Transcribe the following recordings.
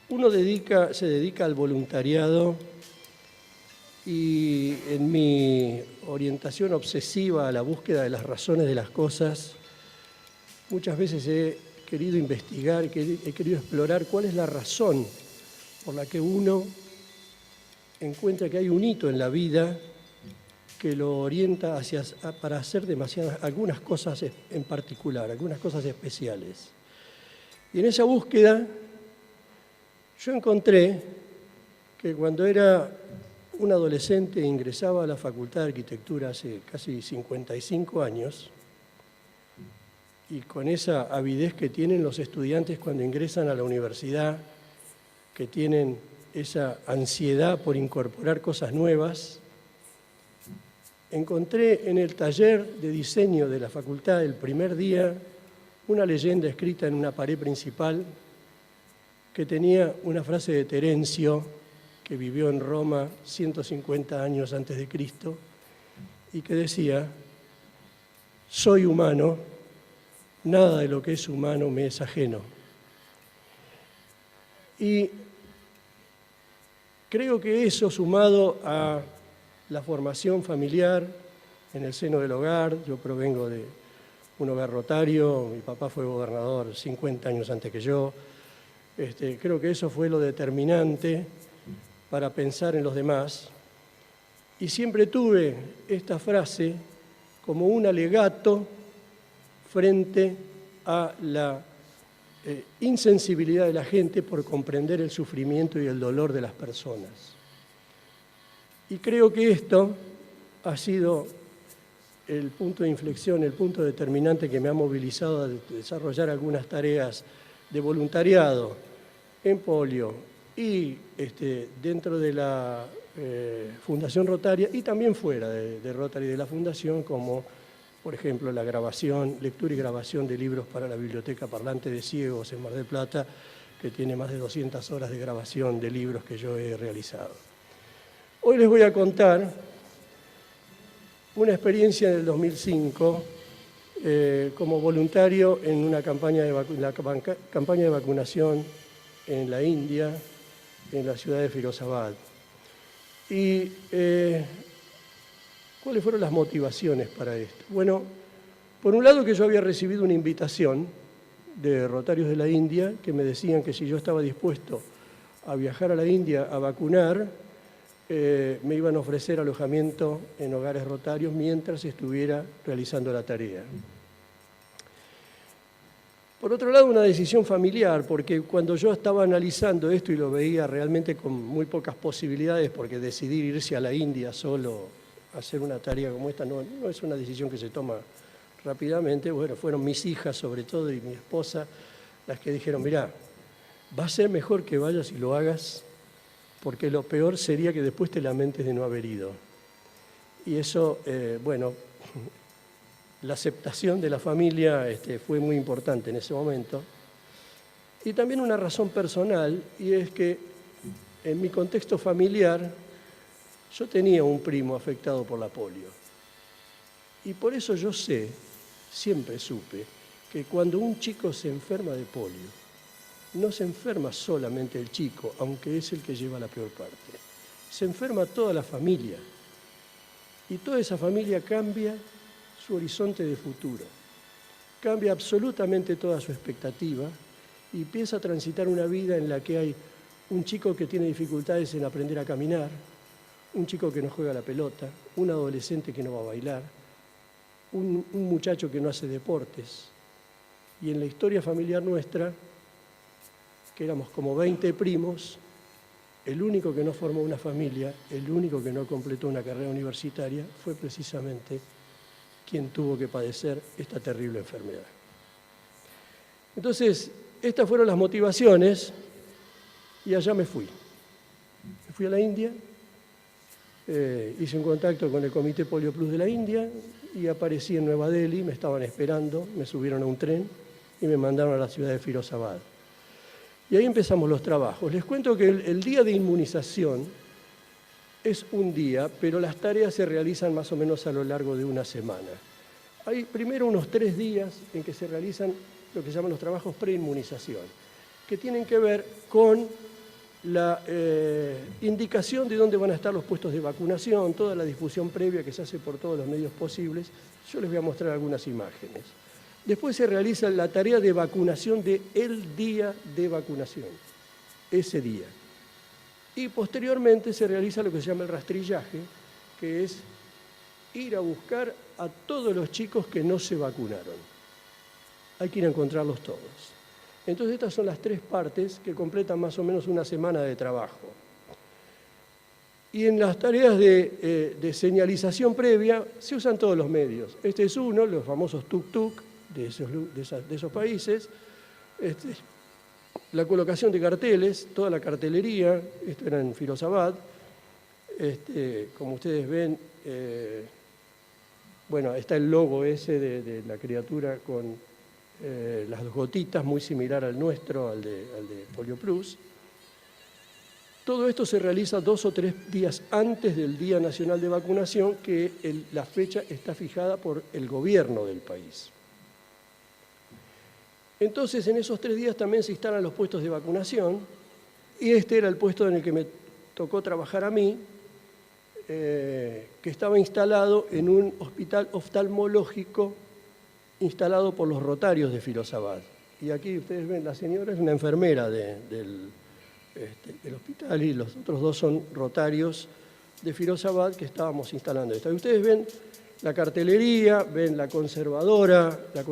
Uno se dedica al voluntariado y en mi orientación obsesiva a la búsqueda de las razones de las cosas, muchas veces he querido investigar, he querido explorar cuál es la razón por la que uno encuentra que hay un hito en la vida que lo orienta para hacer algunas cosas en particular, algunas cosas especiales. Y en esa búsqueda yo encontré que cuando era un adolescente e ingresaba a la Facultad de Arquitectura hace casi 55 años, y con esa avidez que tienen los estudiantes cuando ingresan a la universidad, que tienen esa ansiedad por incorporar cosas nuevas, encontré en el taller de diseño de la facultad el primer día una leyenda escrita en una pared principal que tenía una frase de Terencio, que vivió en Roma 150 años antes de Cristo, y que decía: soy humano, nada de lo que es humano me es ajeno. Y creo que eso, sumado a la formación familiar en el seno del hogar, yo provengo de un hogar rotario, mi papá fue gobernador 50 años antes que yo, creo que eso fue lo determinante para pensar en los demás. Y siempre tuve esta frase como un alegato frente a la insensibilidad de la gente por comprender el sufrimiento y el dolor de las personas. Y creo que esto ha sido el punto de inflexión, el punto determinante que me ha movilizado a desarrollar algunas tareas de voluntariado en polio y dentro de la Fundación Rotaria y también fuera de Rotary y de la Fundación, como por ejemplo la lectura y grabación de libros para la Biblioteca Parlante de Ciegos en Mar del Plata, que tiene más de 200 horas de grabación de libros que yo he realizado. Hoy les voy a contar una experiencia del 2005 como voluntario en una campaña de vacunación en la India, en la ciudad de Firozabad. Y ¿cuáles fueron las motivaciones para esto? Bueno, por un lado que yo había recibido una invitación de Rotarios de la India que me decían que si yo estaba dispuesto a viajar a la India a vacunar, me iban a ofrecer alojamiento en hogares rotarios mientras estuviera realizando la tarea. Por otro lado, una decisión familiar, porque cuando yo estaba analizando esto y lo veía realmente con muy pocas posibilidades, porque decidir irse a la India solo a hacer una tarea como esta no es una decisión que se toma rápidamente. Bueno, fueron mis hijas sobre todo y mi esposa las que dijeron: mirá, va a ser mejor que vayas y lo hagas, porque lo peor sería que después te lamentes de no haber ido. Y eso, bueno, la aceptación de la familia fue muy importante en ese momento. Y también una razón personal, y es que en mi contexto familiar yo tenía un primo afectado por la polio. Y por eso yo siempre supe, que cuando un chico se enferma de polio, no se enferma solamente el chico, aunque es el que lleva la peor parte. Se enferma toda la familia. Y toda esa familia cambia su horizonte de futuro. Cambia absolutamente toda su expectativa y empieza a transitar una vida en la que hay un chico que tiene dificultades en aprender a caminar, un chico que no juega a la pelota, un adolescente que no va a bailar, un muchacho que no hace deportes. Y en la historia familiar nuestra, que éramos como 20 primos, el único que no formó una familia, el único que no completó una carrera universitaria, fue precisamente quien tuvo que padecer esta terrible enfermedad. Entonces, estas fueron las motivaciones y allá me fui. Me fui a la India, hice un contacto con el Comité Polio Plus de la India y aparecí en Nueva Delhi, me estaban esperando, me subieron a un tren y me mandaron a la ciudad de Firozabad. Y ahí empezamos los trabajos. Les cuento que el día de inmunización es un día, pero las tareas se realizan más o menos a lo largo de una semana. Hay primero unos 3 días en que se realizan lo que se llaman los trabajos preinmunización, que tienen que ver con la indicación de dónde van a estar los puestos de vacunación, toda la difusión previa que se hace por todos los medios posibles. Yo les voy a mostrar algunas imágenes. Después se realiza la tarea de vacunación del día de vacunación, ese día. Y posteriormente se realiza lo que se llama el rastrillaje, que es ir a buscar a todos los chicos que no se vacunaron. Hay que ir a encontrarlos todos. Entonces estas son las tres partes que completan más o menos una semana de trabajo. Y en las tareas de señalización previa se usan todos los medios. Este es uno, los famosos tuk-tuk de esos países. La colocación de carteles, toda la cartelería, esto era en Firozabad. Como ustedes ven, bueno, está el logo ese de la criatura con las gotitas, muy similar al nuestro, al de Polio Plus. Todo esto se realiza 2 o 3 días antes del Día Nacional de Vacunación, que la fecha está fijada por el gobierno del país. Entonces, en esos 3 días también se instalan los puestos de vacunación, y este era el puesto en el que me tocó trabajar a mí, que estaba instalado en un hospital oftalmológico instalado por los rotarios de Firozabad. Y aquí ustedes ven, la señora es una enfermera del hospital y los otros 2 son rotarios de Firozabad que estábamos instalando esto. Y ustedes ven la cartelería, ven la conservadora de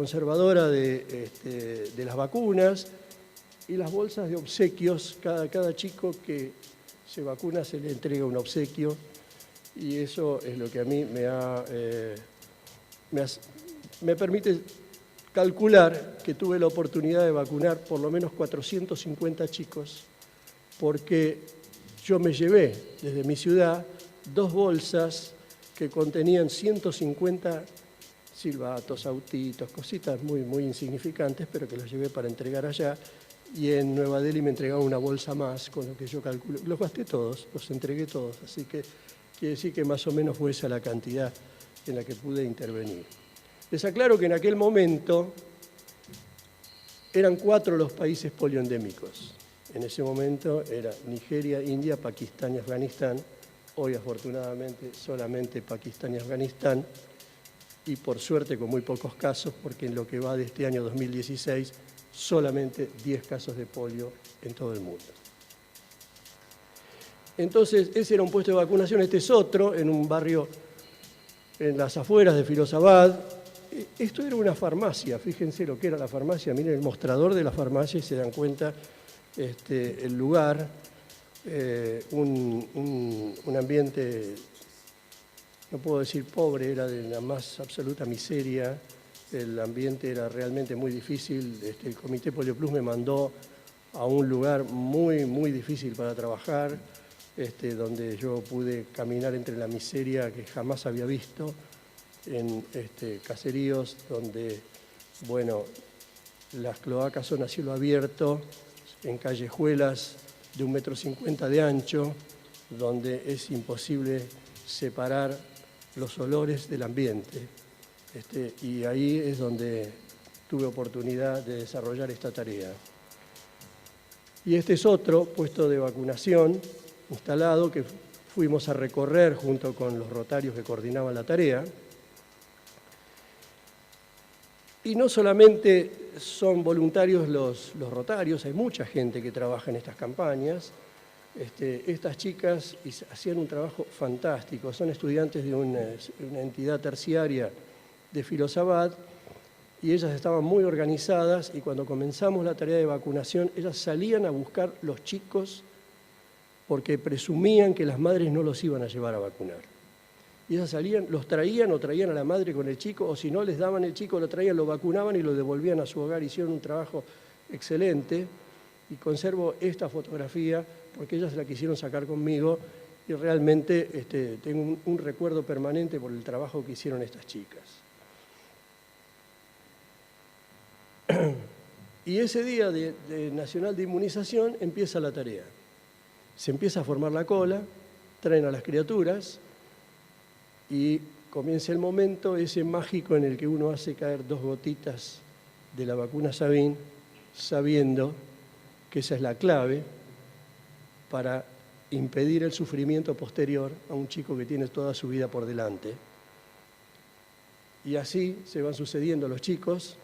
las vacunas y las bolsas de obsequios. Cada chico que se vacuna se le entrega un obsequio, y eso es lo que a mí me permite calcular que tuve la oportunidad de vacunar por lo menos 450 chicos, porque yo me llevé desde mi ciudad 2 bolsas que contenían 150 silbatos, autitos, cositas muy, muy insignificantes, pero que los llevé para entregar allá, y en Nueva Delhi me entregaban una bolsa más, con lo que yo calculo. Los gasté todos, los entregué todos, así que quiere decir que más o menos fue esa la cantidad en la que pude intervenir. Les aclaro que en aquel momento eran 4 los países polioendémicos. En ese momento era Nigeria, India, Pakistán y Afganistán. Hoy, afortunadamente, solamente Pakistán y Afganistán, y por suerte con muy pocos casos, porque en lo que va de este año 2016, solamente 10 casos de polio en todo el mundo. Entonces, ese era un puesto de vacunación. Este es otro, en un barrio en las afueras de Firozabad. Esto era una farmacia, fíjense lo que era la farmacia, miren el mostrador de la farmacia y se dan cuenta el lugar, un ambiente, no puedo decir pobre, era de la más absoluta miseria. El ambiente era realmente muy difícil. El Comité Polio Plus me mandó a un lugar muy, muy difícil para trabajar, donde yo pude caminar entre la miseria que jamás había visto, en caseríos donde, bueno, las cloacas son a cielo abierto, en callejuelas de 1,50 m de ancho, donde es imposible separar los olores del ambiente. Y ahí es donde tuve oportunidad de desarrollar esta tarea. Y este es otro puesto de vacunación instalado que fuimos a recorrer junto con los rotarios que coordinaban la tarea. Y no solamente son voluntarios los rotarios, hay mucha gente que trabaja en estas campañas. Estas chicas hacían un trabajo fantástico, son estudiantes de una entidad terciaria de Firozabad, y ellas estaban muy organizadas, y cuando comenzamos la tarea de vacunación, ellas salían a buscar los chicos porque presumían que las madres no los iban a llevar a vacunar. Y ellas salían, los traían o traían a la madre con el chico, o si no les daban el chico, lo traían, lo vacunaban y lo devolvían a su hogar. Hicieron un trabajo excelente, y conservo esta fotografía porque ellas la quisieron sacar conmigo, y realmente tengo un recuerdo permanente por el trabajo que hicieron estas chicas. Y ese día de Nacional de Inmunización empieza la tarea. Se empieza a formar la cola, traen a las criaturas, y comienza el momento ese mágico en el que uno hace caer 2 gotitas de la vacuna Sabin, sabiendo que esa es la clave, para impedir el sufrimiento posterior a un chico que tiene toda su vida por delante. Y así se van sucediendo los chicos.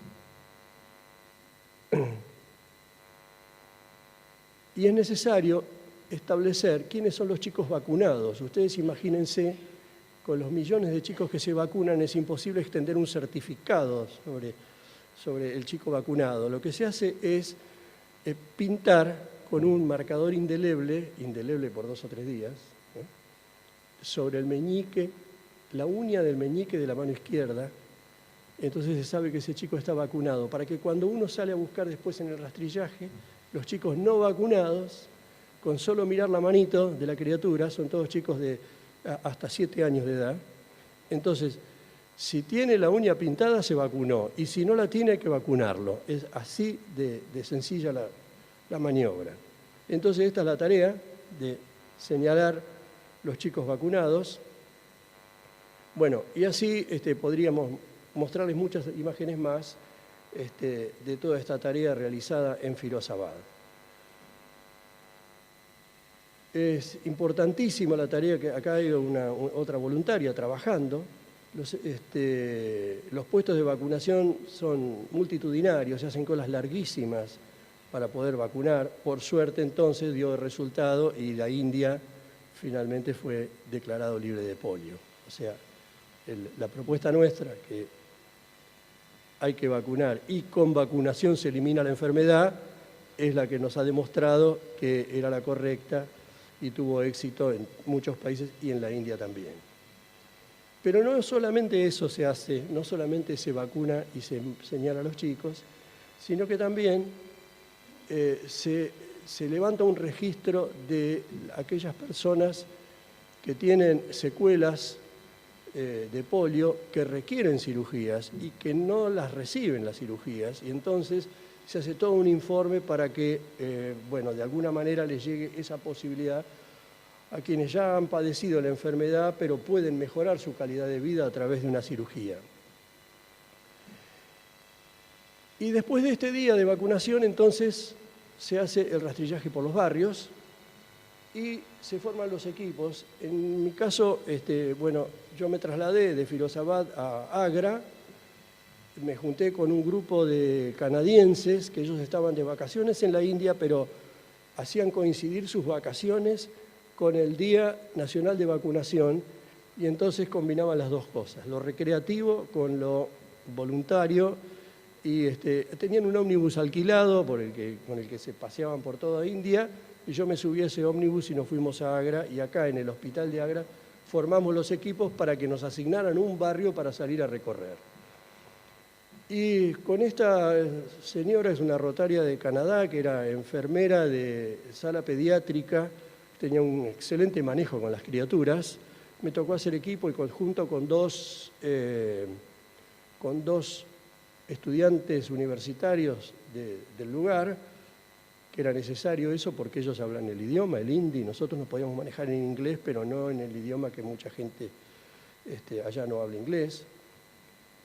Y es necesario establecer quiénes son los chicos vacunados. Ustedes imagínense, con los millones de chicos que se vacunan es imposible extender un certificado sobre el chico vacunado. Lo que se hace es pintar con un marcador indeleble por 2 o 3 días, sobre el meñique, la uña del meñique de la mano izquierda. Entonces se sabe que ese chico está vacunado, para que cuando uno sale a buscar después en el rastrillaje, los chicos no vacunados, con solo mirar la manito de la criatura, son todos chicos de hasta 7 años de edad, entonces, si tiene la uña pintada, se vacunó, y si no la tiene, hay que vacunarlo. Es así de sencilla la maniobra. Entonces, esta es la tarea de señalar los chicos vacunados. Bueno, y así podríamos mostrarles muchas imágenes más de toda esta tarea realizada en Firozabad. Es importantísima la tarea, que acá hay otra voluntaria trabajando. Los puestos de vacunación son multitudinarios, se hacen colas larguísimas para poder vacunar. Por suerte entonces dio el resultado y la India finalmente fue declarado libre de polio. O sea, la propuesta nuestra, que hay que vacunar y con vacunación se elimina la enfermedad, es la que nos ha demostrado que era la correcta y tuvo éxito en muchos países y en la India también. Pero no solamente eso se hace, no solamente se vacuna y se señala a los chicos, sino que también se levanta un registro de aquellas personas que tienen secuelas de polio que requieren cirugías y que no las reciben las cirugías, y entonces se hace todo un informe para que, de alguna manera les llegue esa posibilidad a quienes ya han padecido la enfermedad, pero pueden mejorar su calidad de vida a través de una cirugía. Y después de este día de vacunación, entonces, se hace el rastrillaje por los barrios y se forman los equipos. En mi caso, yo me trasladé de Firozabad a Agra, me junté con un grupo de canadienses que ellos estaban de vacaciones en la India, pero hacían coincidir sus vacaciones con el Día Nacional de Vacunación, y entonces combinaban las dos cosas, lo recreativo con lo voluntario, y tenían un ómnibus alquilado con el que se paseaban por toda India, y yo me subí a ese ómnibus y nos fuimos a Agra, y acá en el hospital de Agra formamos los equipos para que nos asignaran un barrio para salir a recorrer. Y con esta señora, es una rotaria de Canadá, que era enfermera de sala pediátrica, tenía un excelente manejo con las criaturas, me tocó hacer equipo y junto con dos estudiantes universitarios del lugar, que era necesario eso porque ellos hablan el idioma, el hindi, nosotros nos podíamos manejar en inglés, pero no en el idioma que mucha gente allá no habla inglés.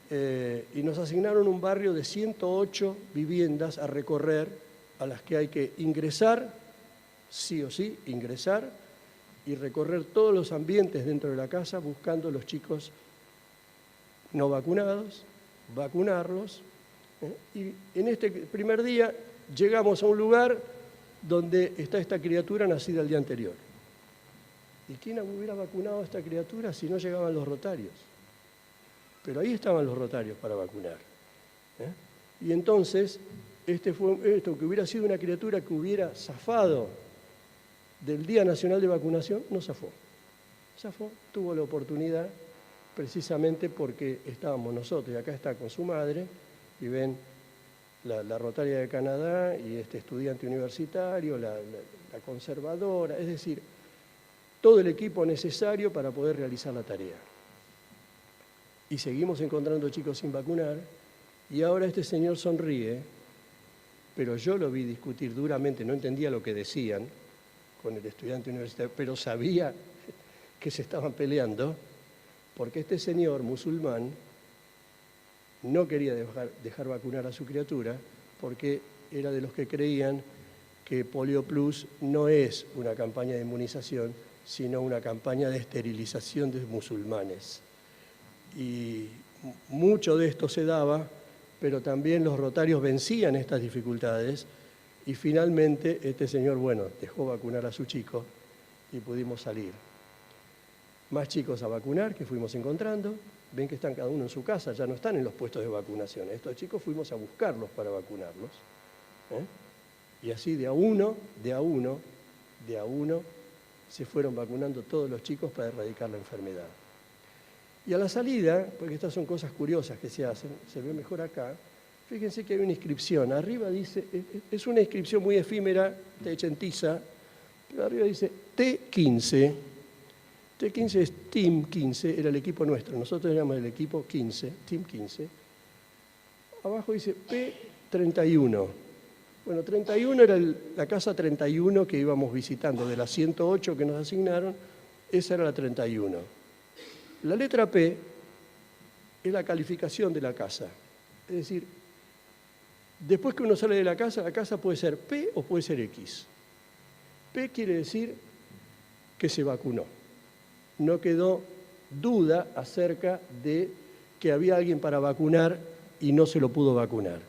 Y nos asignaron un barrio de 108 viviendas a recorrer, a las que hay que ingresar, sí o sí, ingresar y recorrer todos los ambientes dentro de la casa buscando a los chicos no vacunados, vacunarlos. Y en este primer día llegamos a un lugar donde está esta criatura nacida el día anterior. ¿Y quién hubiera vacunado a esta criatura si no llegaban los rotarios? Pero ahí estaban los rotarios para vacunar. Y entonces, esto que hubiera sido una criatura que hubiera zafado del Día Nacional de Vacunación, no zafó. Zafó, tuvo la oportunidad precisamente porque estábamos nosotros, y acá está con su madre, y ven la rotaria de Canadá y este estudiante universitario, la conservadora, es decir, todo el equipo necesario para poder realizar la tarea. Y seguimos encontrando chicos sin vacunar, y ahora este señor sonríe, pero yo lo vi discutir duramente, no entendía lo que decían con el estudiante universitario, pero sabía que se estaban peleando, porque este señor musulmán no quería dejar vacunar a su criatura, porque era de los que creían que Polio Plus no es una campaña de inmunización, sino una campaña de esterilización de musulmanes. Y mucho de esto se daba, pero también los rotarios vencían estas dificultades y finalmente este señor, bueno, dejó vacunar a su chico y pudimos salir. Más chicos a vacunar que fuimos encontrando, ven que están cada uno en su casa, ya no están en los puestos de vacunación. Estos chicos fuimos a buscarlos para vacunarlos. Y así de a uno, se fueron vacunando todos los chicos para erradicar la enfermedad. Y a la salida, porque estas son cosas curiosas que se hacen, se ve mejor acá, fíjense que hay una inscripción. Arriba dice, es una inscripción muy efímera, hecha en tiza, pero arriba dice T15. T15 es Team 15, era el equipo nuestro, nosotros éramos el equipo 15, Team 15. Abajo dice P31. Bueno, 31 era la casa 31 que íbamos visitando, de las 108 que nos asignaron, esa era la 31. La letra P es la calificación de la casa, es decir, después que uno sale de la casa puede ser P o puede ser X. P quiere decir que se vacunó. No quedó duda acerca de que había alguien para vacunar y no se lo pudo vacunar.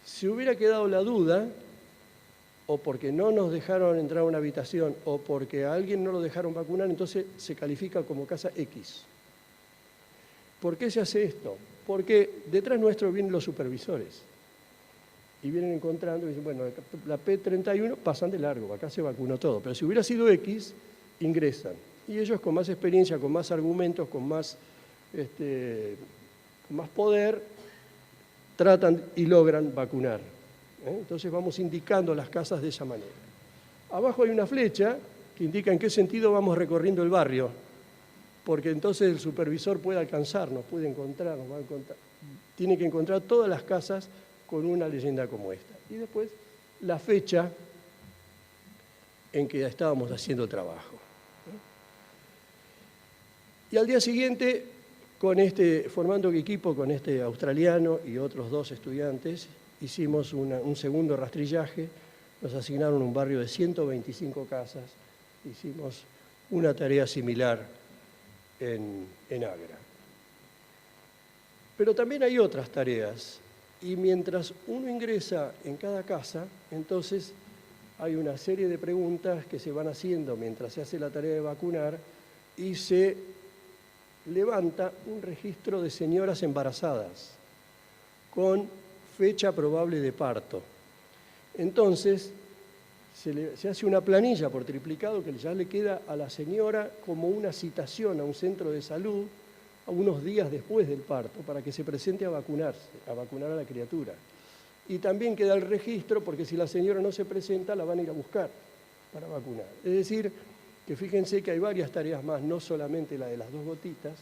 Si hubiera quedado la duda, o porque no nos dejaron entrar a una habitación, o porque a alguien no lo dejaron vacunar, entonces se califica como casa X. ¿Por qué se hace esto? Porque detrás nuestro vienen los supervisores y vienen encontrando y dicen, bueno, la P31 pasan de largo, acá se vacunó todo, pero si hubiera sido X, ingresan. Y ellos con más experiencia, con más argumentos, con más poder, tratan y logran vacunar. Entonces vamos indicando las casas de esa manera. Abajo hay una flecha que indica en qué sentido vamos recorriendo el barrio, porque entonces el supervisor puede alcanzarnos, puede encontrarnos, tiene que encontrar todas las casas con una leyenda como esta. Y después la fecha en que estábamos haciendo trabajo. Y al día siguiente, formando equipo con este australiano y otros 2 estudiantes, hicimos un segundo rastrillaje, nos asignaron un barrio de 125 casas, hicimos una tarea similar en Agra. Pero también hay otras tareas, y mientras uno ingresa en cada casa, entonces hay una serie de preguntas que se van haciendo mientras se hace la tarea de vacunar y se levanta un registro de señoras embarazadas con fecha probable de parto. Entonces, se hace una planilla por triplicado que ya le queda a la señora como una citación a un centro de salud a unos días después del parto para que se presente a vacunar a la criatura. Y también queda el registro porque si la señora no se presenta la van a ir a buscar para vacunar. Es decir, que fíjense que hay varias tareas más, no solamente la de las 2 gotitas,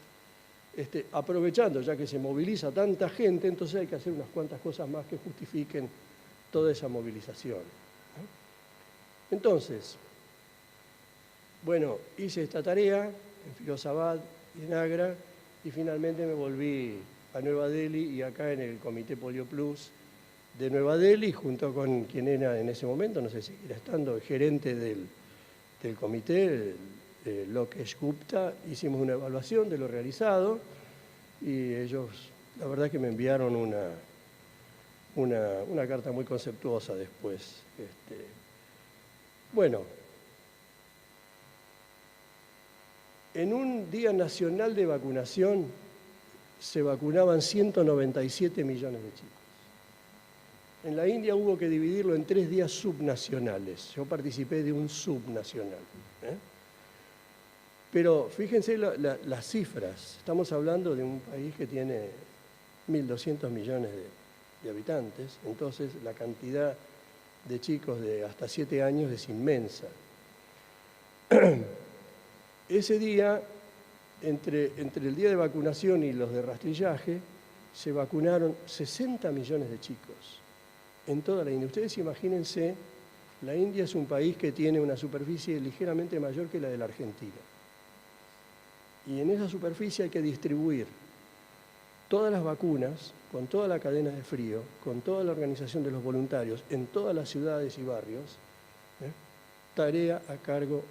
aprovechando ya que se moviliza tanta gente, entonces hay que hacer unas cuantas cosas más que justifiquen toda esa movilización. Entonces, bueno, hice esta tarea en Firozabad y en Agra y finalmente me volví a Nueva Delhi y acá en el Comité Polio Plus de Nueva Delhi, junto con quien era en ese momento, no sé si seguirá estando, el gerente del comité, Lokesh Gupta, hicimos una evaluación de lo realizado y ellos, la verdad que me enviaron una carta muy conceptuosa después. Bueno, en un día nacional de vacunación se vacunaban 197 millones de chicos. En la India hubo que dividirlo en 3 días subnacionales. Yo participé de un subnacional. Pero fíjense las cifras. Estamos hablando de un país que tiene 1.200 millones de habitantes. Entonces la cantidad de chicos de hasta 7 años es inmensa. Ese día, entre el día de vacunación y los de rastrillaje, se vacunaron 60 millones de chicos en toda la India. Ustedes imagínense, la India es un país que tiene una superficie ligeramente mayor que la de la Argentina. Y en esa superficie hay que distribuir todas las vacunas, con toda la cadena de frío, con toda la organización de los voluntarios en todas las ciudades y barrios, tarea a cargo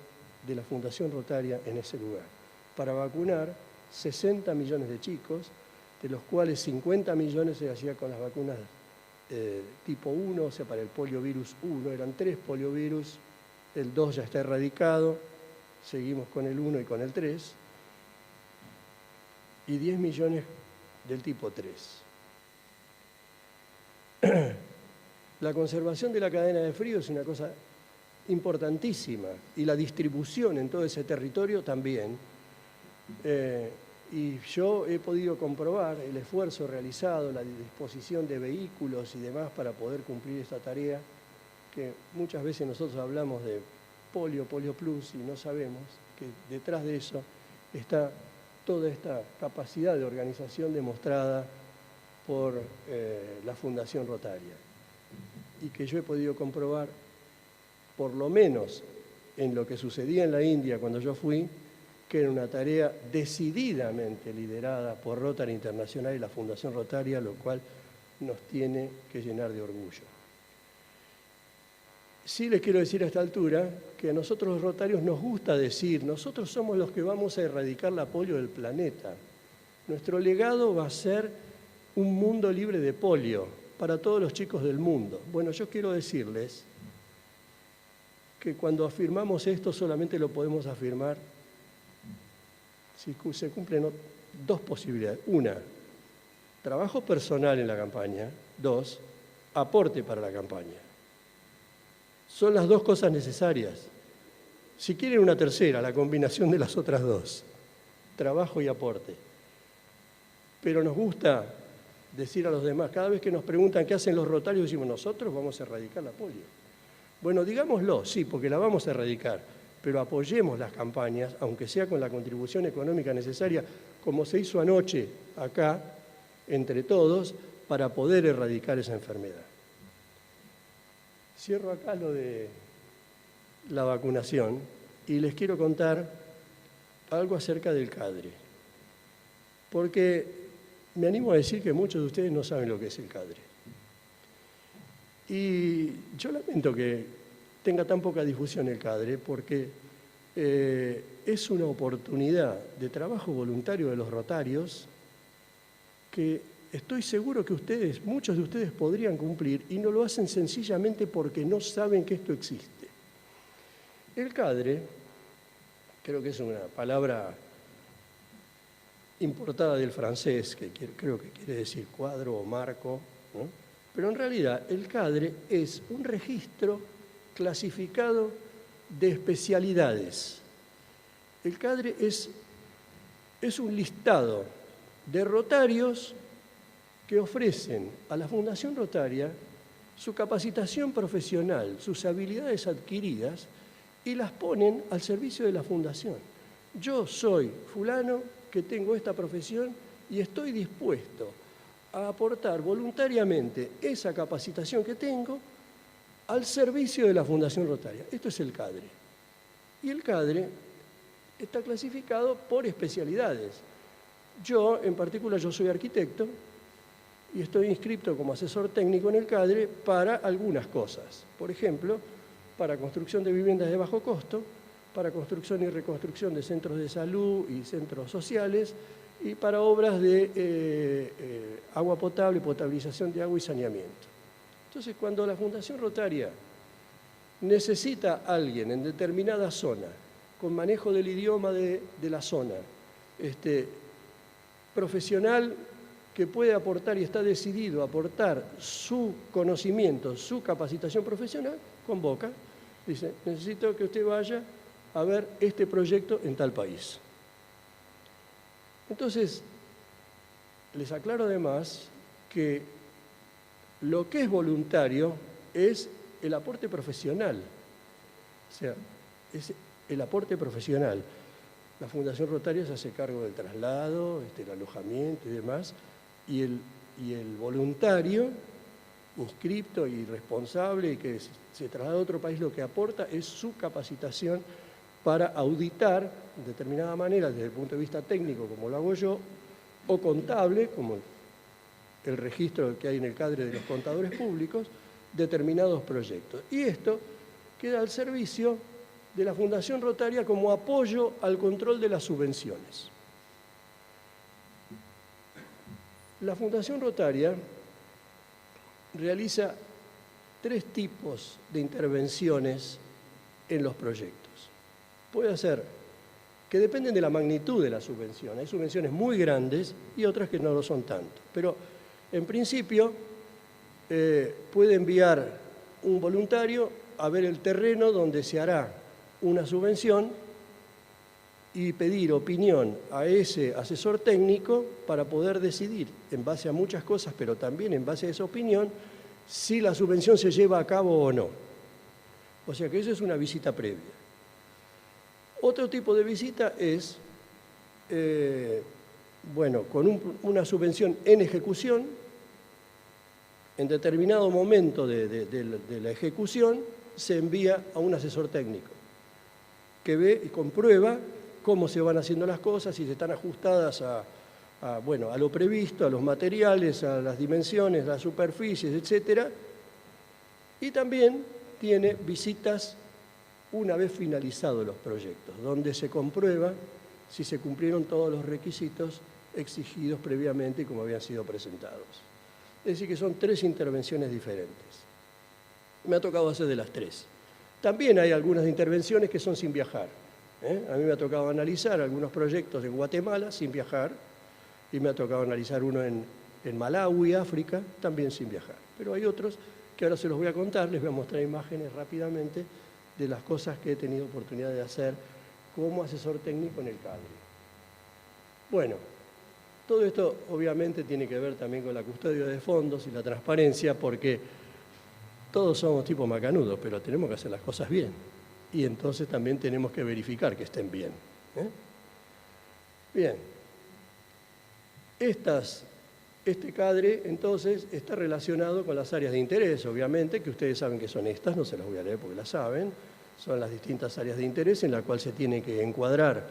de la Fundación Rotaria en ese lugar, para vacunar 60 millones de chicos, de los cuales 50 millones se hacía con las vacunas tipo 1, o sea, para el poliovirus 1, eran 3 poliovirus, el 2 ya está erradicado, seguimos con el 1 y con el 3, y 10 millones del tipo 3. La conservación de la cadena de frío es una cosa importantísima, y la distribución en todo ese territorio también. Y yo he podido comprobar el esfuerzo realizado, la disposición de vehículos y demás para poder cumplir esta tarea, que muchas veces nosotros hablamos de polio plus, y no sabemos que detrás de eso está toda esta capacidad de organización demostrada por la Fundación Rotaria, y que yo he podido comprobar, por lo menos en lo que sucedía en la India cuando yo fui, que era una tarea decididamente liderada por Rotary Internacional y la Fundación Rotaria, lo cual nos tiene que llenar de orgullo. Sí les quiero decir a esta altura que a nosotros los rotarios nos gusta decir, nosotros somos los que vamos a erradicar la polio del planeta. Nuestro legado va a ser un mundo libre de polio para todos los chicos del mundo. Bueno, yo quiero decirles que cuando afirmamos esto solamente lo podemos afirmar si se cumplen 2 posibilidades. Una, trabajo personal en la campaña. 2, aporte para la campaña. Son las 2 cosas necesarias. Si quieren una tercera, la combinación de las otras 2, trabajo y aporte. Pero nos gusta decir a los demás, cada vez que nos preguntan qué hacen los rotarios, decimos, nosotros vamos a erradicar la polio. Bueno, digámoslo, sí, porque la vamos a erradicar, pero apoyemos las campañas, aunque sea con la contribución económica necesaria, como se hizo anoche acá, entre todos, para poder erradicar esa enfermedad. Cierro acá lo de la vacunación y les quiero contar algo acerca del CADRE, porque me animo a decir que muchos de ustedes no saben lo que es el CADRE. Y yo lamento que tenga tan poca difusión el CADRE, porque es una oportunidad de trabajo voluntario de los rotarios que estoy seguro que ustedes, muchos de ustedes podrían cumplir, y no lo hacen sencillamente porque no saben que esto existe. El CADRE, creo que es una palabra importada del francés, que creo que quiere decir cuadro o marco, ¿no? Pero en realidad el CADRE es un registro clasificado de especialidades. El CADRE es un listado de rotarios que ofrecen a la Fundación Rotaria su capacitación profesional, sus habilidades adquiridas, y las ponen al servicio de la Fundación. Yo soy fulano que tengo esta profesión y estoy dispuesto a aportar voluntariamente esa capacitación que tengo al servicio de la Fundación Rotaria. Esto es el CADRE. Y el CADRE está clasificado por especialidades. Yo, en particular, yo soy arquitecto y estoy inscrito como asesor técnico en el CADRE para algunas cosas. Por ejemplo, para construcción de viviendas de bajo costo, para construcción y reconstrucción de centros de salud y centros sociales, y para obras de agua potable, potabilización de agua y saneamiento. Entonces, cuando la Fundación Rotaria necesita a alguien en determinada zona, con manejo del idioma de la zona, profesional que puede aportar y está decidido a aportar su conocimiento, su capacitación profesional, convoca, dice, necesito que usted vaya a ver este proyecto en tal país. Entonces, les aclaro además que lo que es voluntario es el aporte profesional. O sea, es el aporte profesional. La Fundación Rotaria se hace cargo del traslado, el alojamiento y demás, y el voluntario, inscripto y responsable, y que se traslada a otro país, lo que aporta es su capacitación para auditar de determinada manera, desde el punto de vista técnico, como lo hago yo, o contable, como el registro que hay en el CADRE de los contadores públicos, determinados proyectos. Y esto queda al servicio de la Fundación Rotaria como apoyo al control de las subvenciones. La Fundación Rotaria realiza 3 tipos de intervenciones en los proyectos. Puede ser que dependen de la magnitud de la subvención. Hay subvenciones muy grandes y otras que no lo son tanto. Pero, en principio, puede enviar un voluntario a ver el terreno donde se hará una subvención y pedir opinión a ese asesor técnico para poder decidir, en base a muchas cosas, pero también en base a esa opinión, si la subvención se lleva a cabo o no. O sea que eso es una visita previa. Otro tipo de visita es, con una subvención en ejecución, en determinado momento de la ejecución, se envía a un asesor técnico que ve y comprueba cómo se van haciendo las cosas, si están ajustadas a lo previsto, a los materiales, a las dimensiones, las superficies, etc. Y también tiene visitas una vez finalizados los proyectos, donde se comprueba si se cumplieron todos los requisitos exigidos previamente como habían sido presentados. Es decir, que son 3 intervenciones diferentes. Me ha tocado hacer de las 3. También hay algunas intervenciones que son sin viajar. A mí me ha tocado analizar algunos proyectos en Guatemala sin viajar y me ha tocado analizar uno en Malawi, África, también sin viajar. Pero hay otros que ahora se los voy a contar, les voy a mostrar imágenes rápidamente de las cosas que he tenido oportunidad de hacer como asesor técnico en el CADRE. Bueno, todo esto obviamente tiene que ver también con la custodia de fondos y la transparencia, porque todos somos tipo macanudos, pero tenemos que hacer las cosas bien. Y entonces también tenemos que verificar que estén bien. Bien. Este CADRE, entonces, está relacionado con las áreas de interés, obviamente, que ustedes saben que son estas, no se las voy a leer porque las saben. Son las distintas áreas de interés en las cuales se tienen que encuadrar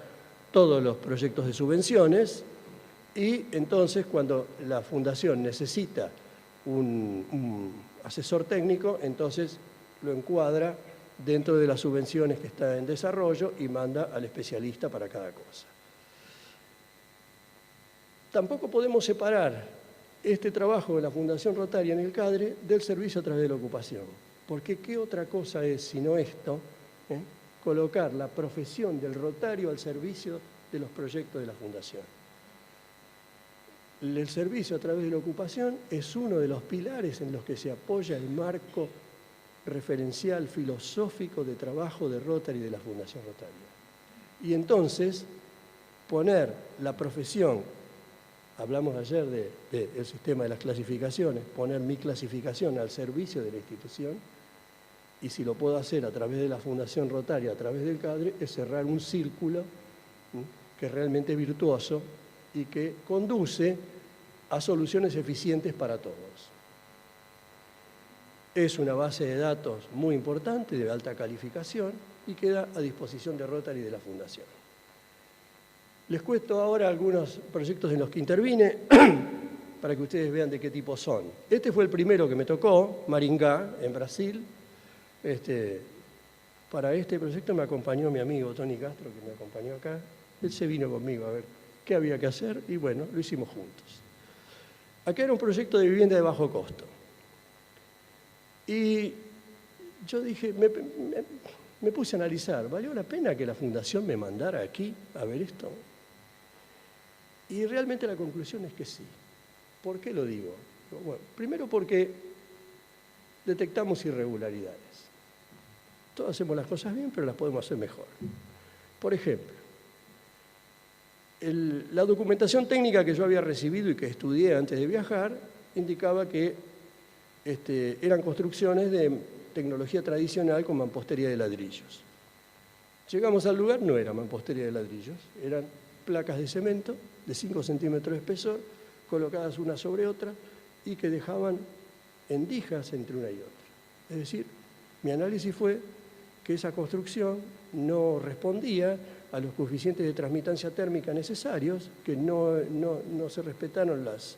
todos los proyectos de subvenciones. Y entonces, cuando la Fundación necesita un asesor técnico, entonces lo encuadra dentro de las subvenciones que está en desarrollo y manda al especialista para cada cosa. Tampoco podemos separar este trabajo de la Fundación Rotaria en el CADRE del servicio a través de la ocupación. Porque ¿qué otra cosa es sino esto? Colocar la profesión del rotario al servicio de los proyectos de la Fundación. El servicio a través de la ocupación es uno de los pilares en los que se apoya el marco referencial filosófico de trabajo de Rotary y de la Fundación Rotaria. Y entonces, poner la profesión, hablamos ayer del sistema de las clasificaciones, poner mi clasificación al servicio de la institución, y si lo puedo hacer a través de la Fundación Rotaria, a través del CADRE, es cerrar un círculo que es realmente virtuoso y que conduce a soluciones eficientes para todos. Es una base de datos muy importante, de alta calificación, y queda a disposición de Rotary y de la Fundación. Les cuento ahora algunos proyectos en los que intervine, para que ustedes vean de qué tipo son. Este fue el primero que me tocó, Maringá, en Brasil. Para este proyecto me acompañó mi amigo Tony Castro, que me acompañó acá. Él se vino conmigo a ver qué había que hacer y bueno, lo hicimos juntos. Acá era un proyecto de vivienda de bajo costo. Y yo dije, me puse a analizar, ¿valió la pena que la Fundación me mandara aquí a ver esto? Y realmente la conclusión es que sí. ¿Por qué lo digo? Bueno, primero porque detectamos irregularidades. Todos hacemos las cosas bien, pero las podemos hacer mejor. Por ejemplo, la documentación técnica que yo había recibido y que estudié antes de viajar indicaba que eran construcciones de tecnología tradicional con mampostería de ladrillos. Llegamos al lugar, no era mampostería de ladrillos, eran placas de cemento de 5 centímetros de espesor, colocadas una sobre otra y que dejaban endijas entre una y otra. Es decir, mi análisis fue que esa construcción no respondía a los coeficientes de transmitancia térmica necesarios, que no se respetaron las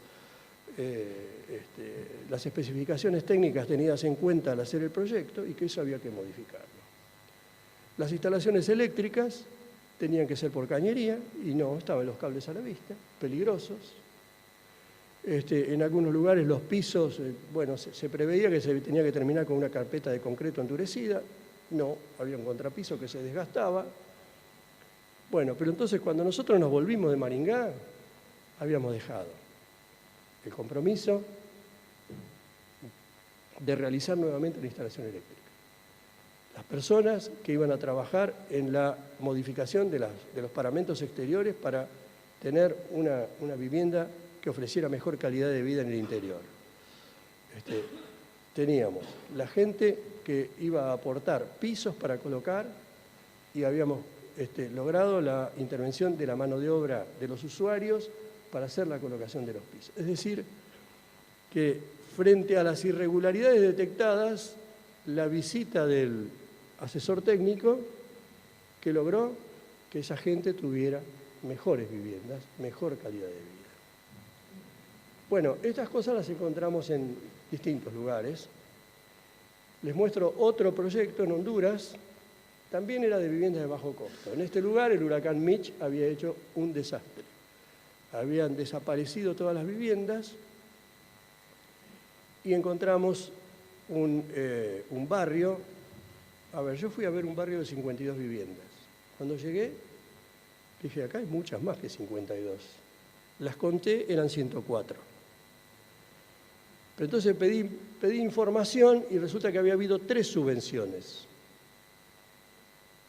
especificaciones técnicas tenidas en cuenta al hacer el proyecto y que eso había que modificarlo. Las instalaciones eléctricas tenían que ser por cañería y no estaban los cables a la vista, peligrosos. En algunos lugares los pisos, bueno, se preveía que se tenía que terminar con una carpeta de concreto endurecida, no, había un contrapiso que se desgastaba. Bueno, pero entonces cuando nosotros nos volvimos de Maringá, habíamos dejado el compromiso de realizar nuevamente la instalación eléctrica. Las personas que iban a trabajar en la modificación de los paramentos exteriores para tener una vivienda que ofreciera mejor calidad de vida en el interior. Teníamos la gente que iba a aportar pisos para colocar y habíamos logrado la intervención de la mano de obra de los usuarios para hacer la colocación de los pisos. Es decir, que frente a las irregularidades detectadas, la visita del asesor técnico que logró que esa gente tuviera mejores viviendas, mejor calidad de vida. Bueno, estas cosas las encontramos en distintos lugares. Les muestro otro proyecto en Honduras, también era de viviendas de bajo costo. En este lugar el huracán Mitch había hecho un desastre. Habían desaparecido todas las viviendas y encontramos un barrio. A ver, yo fui a ver un barrio de 52 viviendas. Cuando llegué, dije, acá hay muchas más que 52. Las conté, eran 104. Pero entonces pedí información y resulta que había habido 3 subvenciones.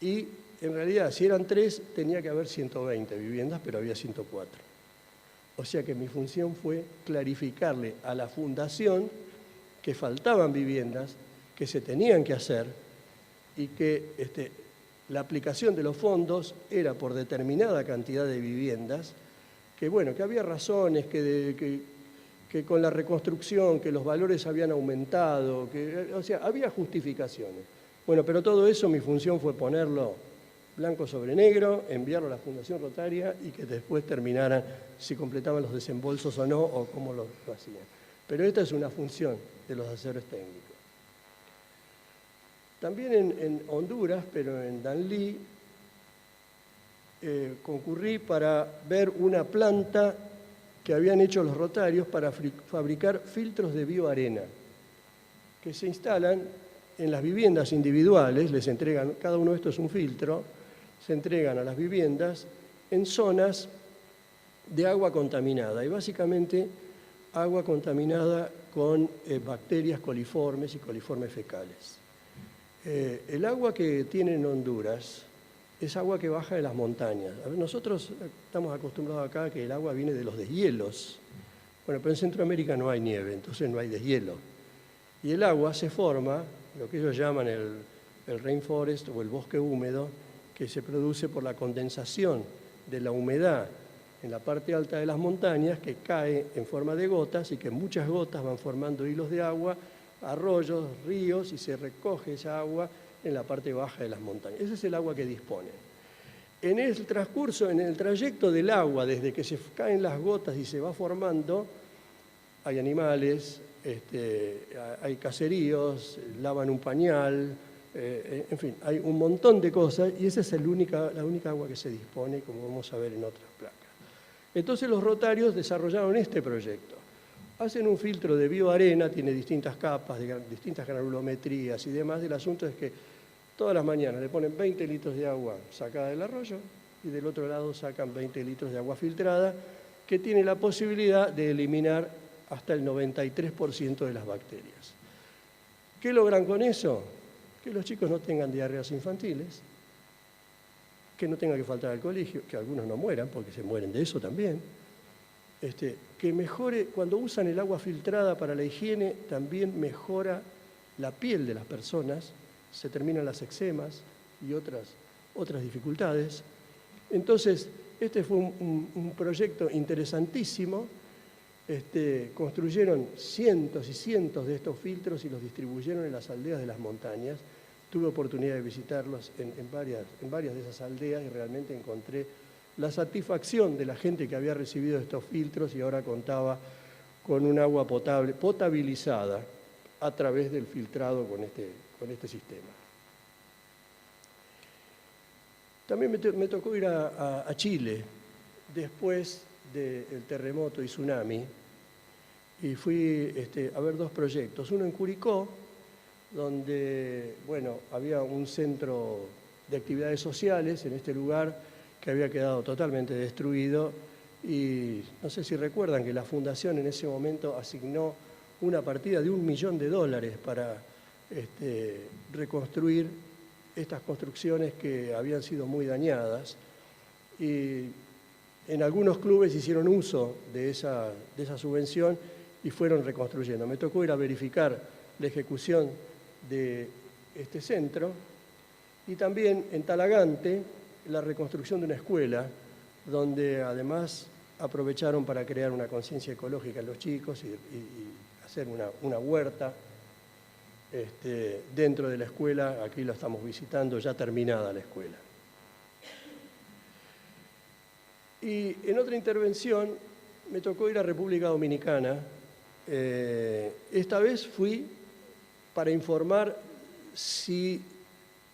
Y en realidad, si eran 3, tenía que haber 120 viviendas, pero había 104. O sea que mi función fue clarificarle a la fundación que faltaban viviendas, que se tenían que hacer y que la aplicación de los fondos era por determinada cantidad de viviendas, que bueno, que había razones, que con la reconstrucción, que los valores habían aumentado, o sea, había justificaciones. Bueno, pero todo eso mi función fue ponerlo blanco sobre negro, enviarlo a la Fundación Rotaria y que después terminaran si completaban los desembolsos o no, o cómo lo hacían. Pero esta es una función de los asesores técnicos. También en Honduras, pero en Danlí, concurrí para ver una planta que habían hecho los rotarios para fabricar filtros de bioarena, que se instalan en las viviendas individuales, les entregan, cada uno de estos es un filtro, se entregan a las viviendas en zonas de agua contaminada, y básicamente agua contaminada con bacterias coliformes y coliformes fecales. El agua que tienen en Honduras es agua que baja de las montañas. Nosotros estamos acostumbrados acá a que el agua viene de los deshielos. Bueno, pero en Centroamérica no hay nieve, entonces no hay deshielo. Y el agua se forma, lo que ellos llaman el rainforest o el bosque húmedo, que se produce por la condensación de la humedad en la parte alta de las montañas, que cae en forma de gotas y que muchas gotas van formando hilos de agua, arroyos, ríos, y se recoge esa agua en la parte baja de las montañas. Ese es el agua que disponen. En el transcurso, en el trayecto del agua, desde que se caen las gotas y se va formando, hay animales, hay caseríos, lavan un pañal, en fin, hay un montón de cosas y esa es la única agua que se dispone, como vamos a ver en otras placas. Entonces los rotarios desarrollaron este proyecto. Hacen un filtro de bioarena, tiene distintas capas, distintas granulometrías y demás. El asunto es que todas las mañanas le ponen 20 litros de agua sacada del arroyo y del otro lado sacan 20 litros de agua filtrada que tiene la posibilidad de eliminar hasta el 93% de las bacterias. ¿Qué logran con eso? Que los chicos no tengan diarreas infantiles, que no tengan que faltar al colegio, que algunos no mueran, porque se mueren de eso también. Que mejore, cuando usan el agua filtrada para la higiene, también mejora la piel de las personas, se terminan las eczemas y otras dificultades. Entonces, este fue un proyecto interesantísimo. Construyeron cientos y cientos de estos filtros y los distribuyeron en las aldeas de las montañas. tuve oportunidad de visitarlos en varias de esas aldeas y realmente encontré la satisfacción de la gente que había recibido estos filtros y ahora contaba con un agua potable, potabilizada a través del filtrado con este sistema. También me tocó ir a Chile después del terremoto y tsunami y fui a ver dos proyectos. Uno en Curicó, donde había un centro de actividades sociales en este lugar que había quedado totalmente destruido y no sé si recuerdan que la fundación en ese momento asignó una partida de $1 millón para reconstruir estas construcciones que habían sido muy dañadas y en algunos clubes hicieron uso de esa subvención y fueron reconstruyendo. Me tocó ir a verificar la ejecución de este centro y también en Talagante la reconstrucción de una escuela donde además aprovecharon para crear una conciencia ecológica en los chicos y hacer una huerta dentro de la escuela. Aquí la estamos visitando, ya terminada la escuela. Y en otra intervención me tocó ir a República Dominicana. Esta vez fui para informar si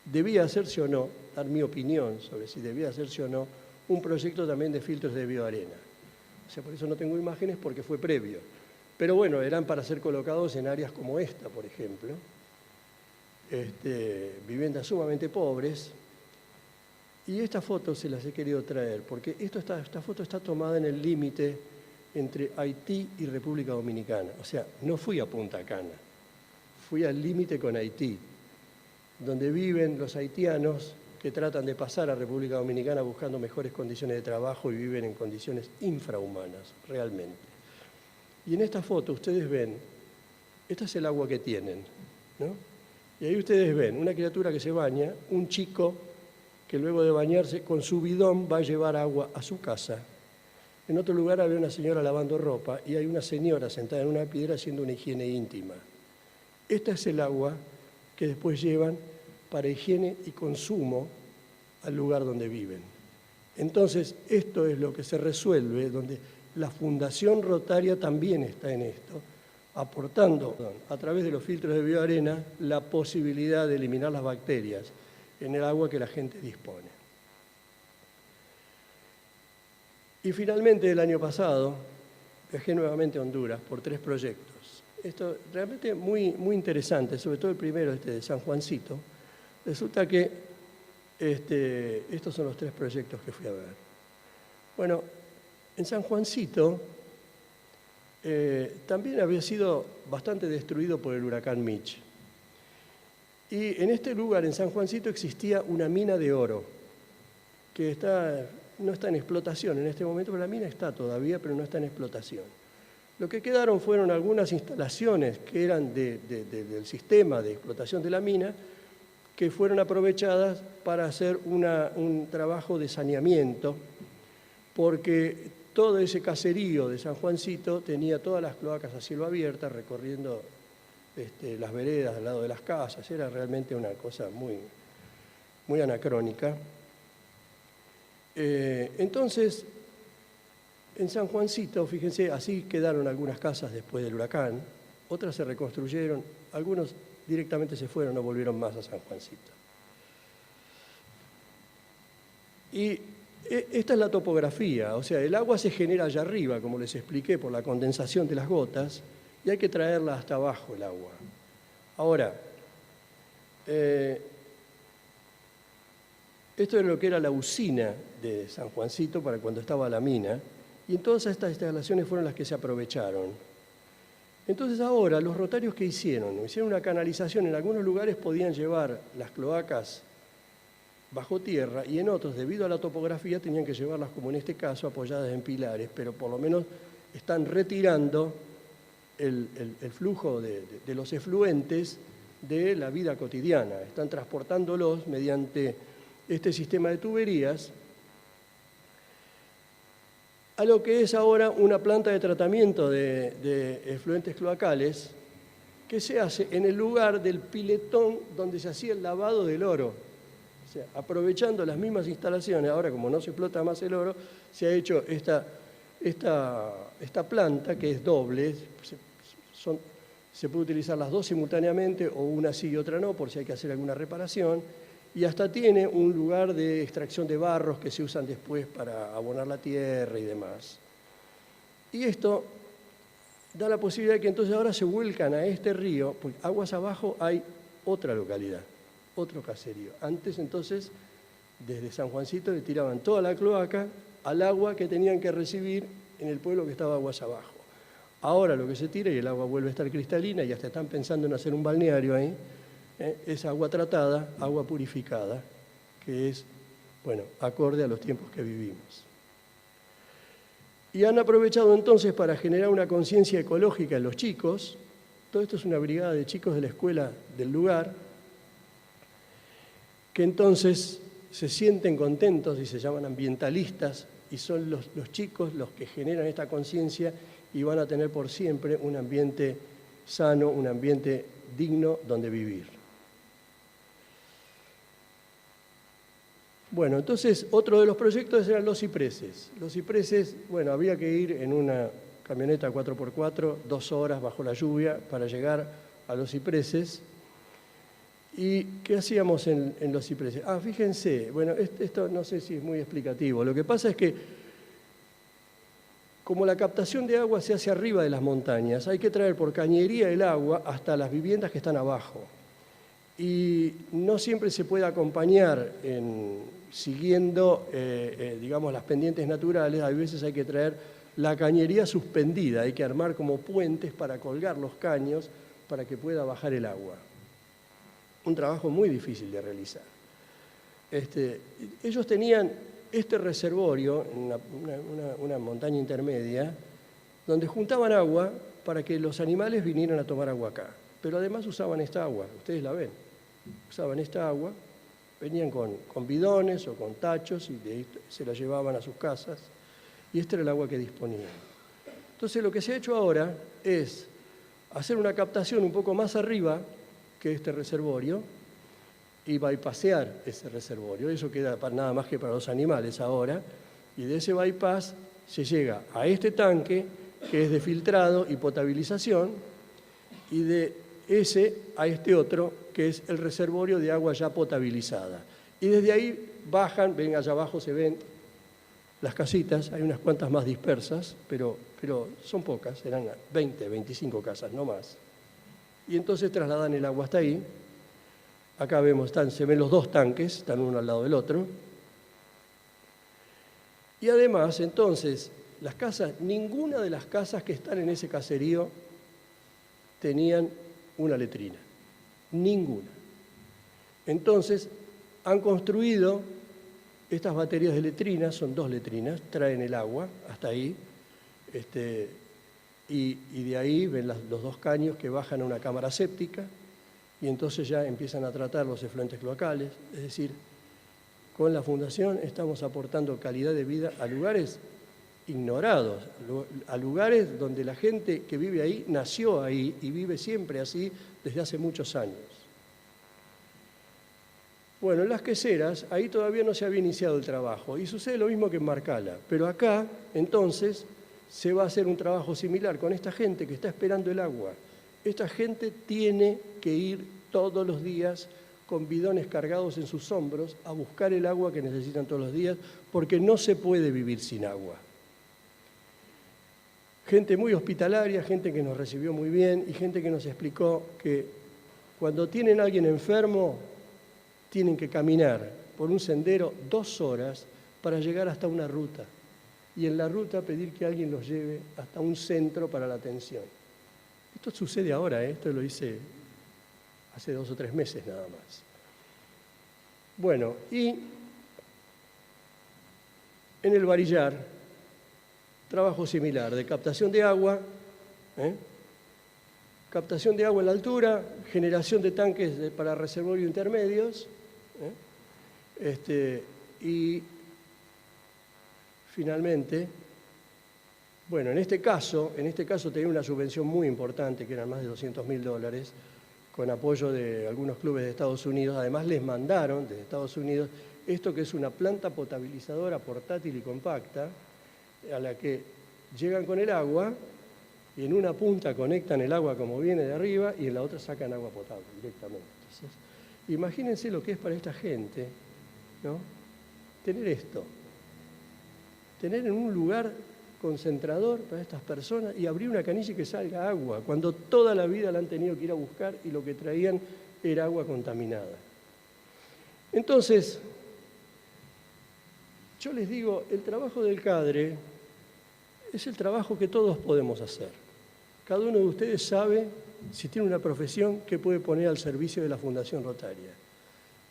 debía hacerse o no, dar mi opinión sobre si debía hacerse o no, un proyecto también de filtros de bioarena. O sea, por eso no tengo imágenes porque fue previo. Pero bueno, eran para ser colocados en áreas como esta, por ejemplo, viviendas sumamente pobres. Y esta foto se las he querido traer porque esta foto está tomada en el límite entre Haití y República Dominicana. O sea, no fui a Punta Cana, fui al límite con Haití, donde viven los haitianos que tratan de pasar a República Dominicana buscando mejores condiciones de trabajo y viven en condiciones infrahumanas, realmente. Y en esta foto ustedes ven, este es el agua que tienen, ¿no? Y ahí ustedes ven una criatura que se baña, un chico que luego de bañarse con su bidón va a llevar agua a su casa. En otro lugar había una señora lavando ropa y hay una señora sentada en una piedra haciendo una higiene íntima. Este es el agua que después llevan para higiene y consumo al lugar donde viven. Entonces, esto es lo que se resuelve, donde la Fundación Rotaria también está en esto, aportando a través de los filtros de bioarena la posibilidad de eliminar las bacterias en el agua que la gente dispone. Y finalmente, el año pasado, viajé nuevamente a Honduras por 3 proyectos. Esto realmente muy interesante, sobre todo el primero, de San Juancito. Resulta que estos son los 3 proyectos que fui a ver. Bueno, en San Juancito también había sido bastante destruido por el huracán Mitch. Y en este lugar, en San Juancito, existía una mina de oro que no está en explotación en este momento, pero la mina está todavía, pero no está en explotación. Lo que quedaron fueron algunas instalaciones que eran del sistema de explotación de la mina, que fueron aprovechadas para hacer un trabajo de saneamiento, porque todo ese caserío de San Juancito tenía todas las cloacas a cielo abierto, recorriendo las veredas al lado de las casas. Era realmente una cosa muy anacrónica. Entonces, en San Juancito, fíjense, así quedaron algunas casas después del huracán, otras se reconstruyeron, algunos directamente se fueron, no volvieron más a San Juancito. Y esta es la topografía, o sea, el agua se genera allá arriba, como les expliqué, por la condensación de las gotas, y hay que traerla hasta abajo el agua. Ahora, esto es lo que era la usina de San Juancito para cuando estaba la mina, y todas estas instalaciones fueron las que se aprovecharon. Entonces ahora los rotarios que hicieron una canalización, en algunos lugares podían llevar las cloacas bajo tierra y en otros, debido a la topografía, tenían que llevarlas, como en este caso, apoyadas en pilares, pero por lo menos están retirando el flujo de los efluentes de la vida cotidiana, están transportándolos mediante este sistema de tuberías a lo que es ahora una planta de tratamiento de efluentes cloacales que se hace en el lugar del piletón donde se hacía el lavado del oro. O sea, aprovechando las mismas instalaciones, ahora como no se explota más el oro, se ha hecho esta planta que es doble, se puede utilizar las dos simultáneamente o una sí y otra no, por si hay que hacer alguna reparación, y hasta tiene un lugar de extracción de barros que se usan después para abonar la tierra y demás. Y esto da la posibilidad de que entonces ahora se vuelcan a este río, porque aguas abajo hay otra localidad, otro caserío. Antes entonces, desde San Juancito le tiraban toda la cloaca al agua que tenían que recibir en el pueblo que estaba aguas abajo. Ahora lo que se tira y el agua vuelve a estar cristalina y hasta están pensando en hacer un balneario ahí, es agua tratada, agua purificada, que es, bueno, acorde a los tiempos que vivimos. Y han aprovechado entonces para generar una conciencia ecológica en los chicos. Todo esto es una brigada de chicos de la escuela del lugar, que entonces se sienten contentos y se llaman ambientalistas, y son los chicos los que generan esta conciencia y van a tener por siempre un ambiente sano, un ambiente digno donde vivir. Bueno, entonces otro de los proyectos eran los cipreses. Los cipreses, bueno, había que ir en una camioneta 4x4, 2 horas bajo la lluvia para llegar a los cipreses. ¿Y qué hacíamos en los cipreses? Fíjense, bueno, esto no sé si es muy explicativo. Lo que pasa es que como la captación de agua se hace arriba de las montañas, hay que traer por cañería el agua hasta las viviendas que están abajo. Y no siempre se puede acompañar siguiendo, digamos, las pendientes naturales. A veces hay que traer la cañería suspendida, hay que armar como puentes para colgar los caños para que pueda bajar el agua. Un trabajo muy difícil de realizar. Ellos tenían este reservorio, una montaña intermedia, donde juntaban agua para que los animales vinieran a tomar agua acá. Pero además usaban esta agua, ustedes la ven. Usaban esta agua, venían con bidones o con tachos y de ahí se la llevaban a sus casas. Y este era el agua que disponían. Entonces lo que se ha hecho ahora es hacer una captación un poco más arriba que este reservorio y bypassear ese reservorio. Eso queda nada más que para los animales ahora. Y de ese bypass se llega a este tanque que es de filtrado y potabilización y de ese a este otro que es el reservorio de agua ya potabilizada. Y desde ahí bajan, ven allá abajo se ven las casitas, hay unas cuantas más dispersas, pero son pocas, serán 20, 25 casas, no más. Y entonces trasladan el agua hasta ahí. Acá vemos, se ven los dos tanques, están uno al lado del otro. Y además, entonces, las casas, ninguna de las casas que están en ese caserío tenían una letrina. Ninguna. Entonces, han construido estas baterías de letrinas, son 2 letrinas, traen el agua hasta ahí, y de ahí ven los 2 caños que bajan a una cámara séptica, y entonces ya empiezan a tratar los efluentes cloacales. Es decir, con la Fundación estamos aportando calidad de vida a lugares ignorados, a lugares donde la gente que vive ahí nació ahí y vive siempre así desde hace muchos años. Bueno, en Las Queseras, ahí todavía no se había iniciado el trabajo y sucede lo mismo que en Marcala, pero acá, entonces, se va a hacer un trabajo similar con esta gente que está esperando el agua. Esta gente tiene que ir todos los días con bidones cargados en sus hombros a buscar el agua que necesitan todos los días, porque no se puede vivir sin agua. Gente muy hospitalaria, gente que nos recibió muy bien y gente que nos explicó que cuando tienen a alguien enfermo, tienen que caminar por un sendero 2 horas para llegar hasta una ruta. Y en la ruta pedir que alguien los lleve hasta un centro para la atención. Esto sucede ahora, esto lo hice hace 2 o 3 meses nada más. Bueno, y en el Varillar, trabajo similar de captación de agua, captación de agua en la altura, generación de tanques para reservorios intermedios, y finalmente Bueno, en este caso tenía una subvención muy importante, que eran más de $200.000, con apoyo de algunos clubes de Estados Unidos. Además les mandaron desde Estados Unidos esto que es una planta potabilizadora portátil y compacta, a la que llegan con el agua y en una punta conectan el agua como viene de arriba y en la otra sacan agua potable directamente. Entonces, imagínense lo que es para esta gente, ¿no? Tener esto, tener en un lugar concentrador para estas personas y abrir una canilla y que salga agua, cuando toda la vida la han tenido que ir a buscar y lo que traían era agua contaminada. Entonces, yo les digo, el trabajo del CADRE es el trabajo que todos podemos hacer. Cada uno de ustedes sabe, si tiene una profesión, qué puede poner al servicio de la Fundación Rotaria.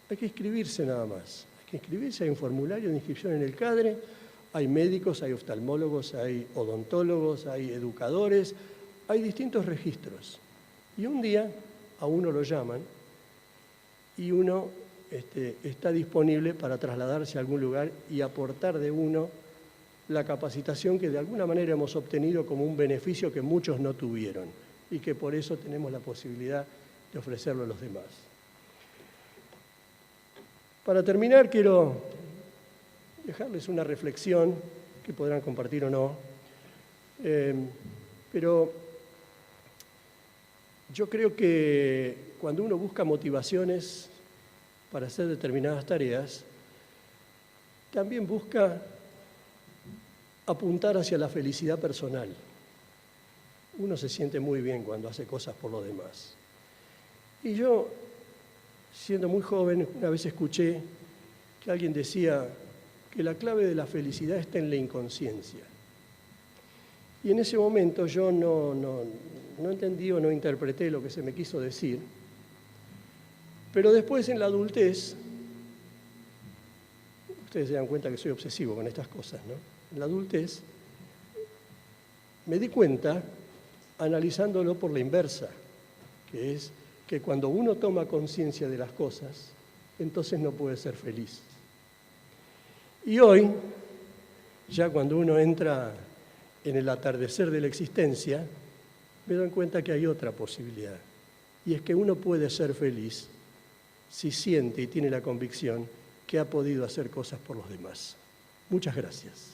Hay que inscribirse nada más. Hay que inscribirse, hay un formulario de inscripción en el CADRE. Hay médicos, hay oftalmólogos, hay odontólogos, hay educadores, hay distintos registros. Y un día a uno lo llaman y uno está disponible para trasladarse a algún lugar y aportar de uno la capacitación que de alguna manera hemos obtenido como un beneficio que muchos no tuvieron y que por eso tenemos la posibilidad de ofrecerlo a los demás. Para terminar, quiero dejarles una reflexión que podrán compartir o no, pero yo creo que cuando uno busca motivaciones para hacer determinadas tareas, también busca apuntar hacia la felicidad personal. Uno se siente muy bien cuando hace cosas por los demás. Y yo, siendo muy joven, una vez escuché que alguien decía que la clave de la felicidad está en la inconsciencia. Y en ese momento yo no entendí o no interpreté lo que se me quiso decir, pero después en la adultez, ustedes se dan cuenta que soy obsesivo con estas cosas, ¿no? En la adultez me di cuenta, analizándolo por la inversa, que es que cuando uno toma conciencia de las cosas, entonces no puede ser feliz. Y hoy, ya cuando uno entra en el atardecer de la existencia, me doy cuenta que hay otra posibilidad. Y es que uno puede ser feliz si siente y tiene la convicción que ha podido hacer cosas por los demás. Muchas gracias.